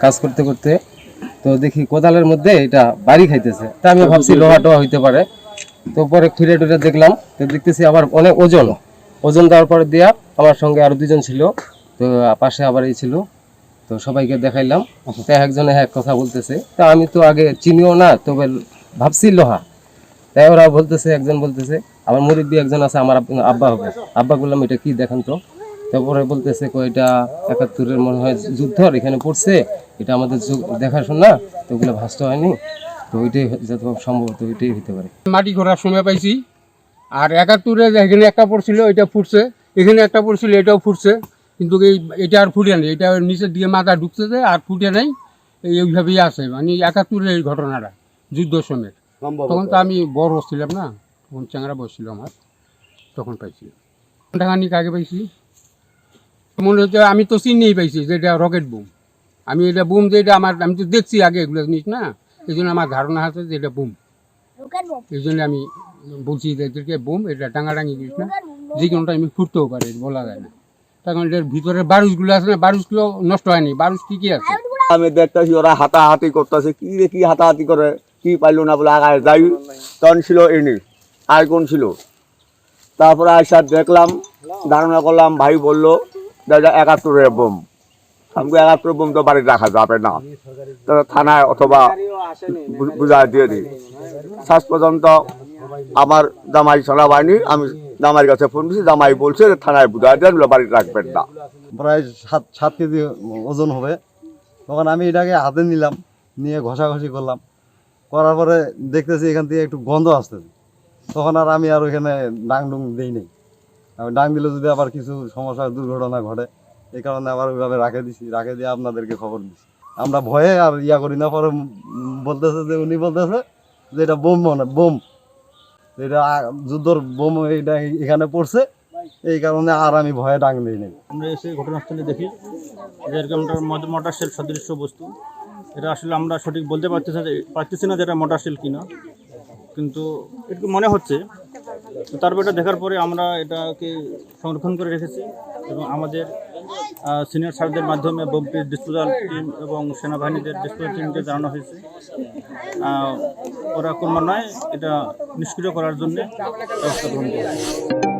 কাজ করতে করতে তো দেখি কোদালের মধ্যে এটা বাড়ি খাইতেছে। তা আমি ভাবছি লোহা টোহা হইতে পারে। তো পরে খুঁড়ে টুরে দেখলাম, তো দেখতেছি আবার অনেক ওজন দেওয়ার পরে দিয়া আমার সঙ্গে আরো 2 জন ছিল, তো পাশে আবার এই ছিল। তো সবাইকে দেখাইলাম, তো একজনে এক কথা বলতেছে, তা আমি তো আগে চিনিও না, তবে ভাবছি লোহা। তাই ওরা বলতেছে, একজন বলতেছে, আমার মুরব্বী একজন আছে, আমার আব্বা হবে। আব্বা বললাম এটা কি দেখেন তো। তারপরে বলতেছে এটা 71-এর মনে হয় যুদ্ধর এখানে পড়ছে, এটা আমাদের দেখাশোনা, তো ওগুলো ভাষ্ট হয়নি, তো ওইটাই যত সম্ভবত ওইটাই হতে পারে। মাটি করার সময় পাইছি, আর 71-এ এখানে একটা পড়ছিল, এটা ফুটছে, এখানে একটা পড়ছিল, এটাও ফুটছে, কিন্তু এটা আর ফুটে নেই, এটা নিচের দিকে মাথা ঢুকতেছে আর ফুটে নেই, এইভাবেই আছে। মানে 71-এর এই ঘটনাটা যুদ্ধের সময়, তখন তো আমি বড় ছিলাম না, তখন চ্যাংরা বসছিল আমার, তখন পাইছি। ঘন্টাখানিক আগে পাইছি, মনে হচ্ছে আমি তো চিনেই পাইছি যে এটা রকেট বুম। আমি এটা বুম যে এটা আমার, আমি তো দেখছি আগে এগুলো জিনিস না, এই জন্য আমার ধারণা আছে যে এটা বুম। এই জন্য আমি বলছি এদেরকে বুম, এটা টাঙাটাঙি জিনিস না, যে কোনোটা আমি ফুটতেও পারে, বলা যায় না। তখন এটার ভিতরে বারুসগুলো আছে না, বারুসগুলো নষ্ট হয়নি, বারুস ঠিকই আছে। আমি দেখতেছি ওরা হাতাহাতি করতেছে, কি রে কি হাতাহাতি করে, কি পাইলো না বলে আগায় যাই, তখন ছিল এনে আর কোন ছিল। তারপরে আইসা দেখলাম, ধারণা করলাম, ভাই বললো দাদা 71-এর বোম। আমাকে 71-এর বোম তো বাড়িতে রাখা যাবে না, তো থানায় অথবা বুঝাই দিয়ে দিই। শেষ পর্যন্ত আমার জামাই ছাড়া পাইনি, আমি জামাইয়ের কাছে ফোন করছি, জামাই বলছে থানায় বুঝাই দেন, বাড়িতে রাখবেন না। প্রায় 7 কেজি ওজন হবে। তখন আমি এটাকে হাতে নিলাম, নিয়ে ঘষাঘষি করলাম, করার পরে দেখতেছি এখান থেকে একটু গন্ধ আসতেছে। তখন আর আমি আর ওইখানে ডাং ডুং দিই নেই। আমি ডাং দিলে যদি আবার কিছু সমস্যা দুর্ঘটনা ঘটে, এই কারণে আবার ওইভাবে রাখে দিয়ে আপনাদেরকে খবর দিছি। আমরা ভয়ে আর করি না। পরে বলতেছে যে উনি বলতেছে যে এটা বোম, মানে বোম, এটা যুদ্ধর বোম, এইটা এখানে পড়ছে, এই কারণে আর আমি ভয়ে ডাং দিই নেই। আমরা এসে ঘটনাস্থলে দেখি যে এরকম মোটর সেল সদৃশ্য বস্তু। এটা আসলে আমরা সঠিক বলতে পারতেছি না যে এটা মোটর সেল কিনা, কিন্তু এটুকু মনে হচ্ছে। তারপর এটা দেখার পরে আমরা এটাকে সংরক্ষণ করে রেখেছি এবং আমাদের সিনিয়র স্যারদের মাধ্যমে বোমটির ডিসপোজাল টিম এবং সেনাবাহিনীদের ডিসপোজাল টিমকে জানানো হয়েছে। ওরা ক্রমান্বয়ে এটা নিষ্ক্রিয় করার জন্য ব্যবস্থা গ্রহণ করে।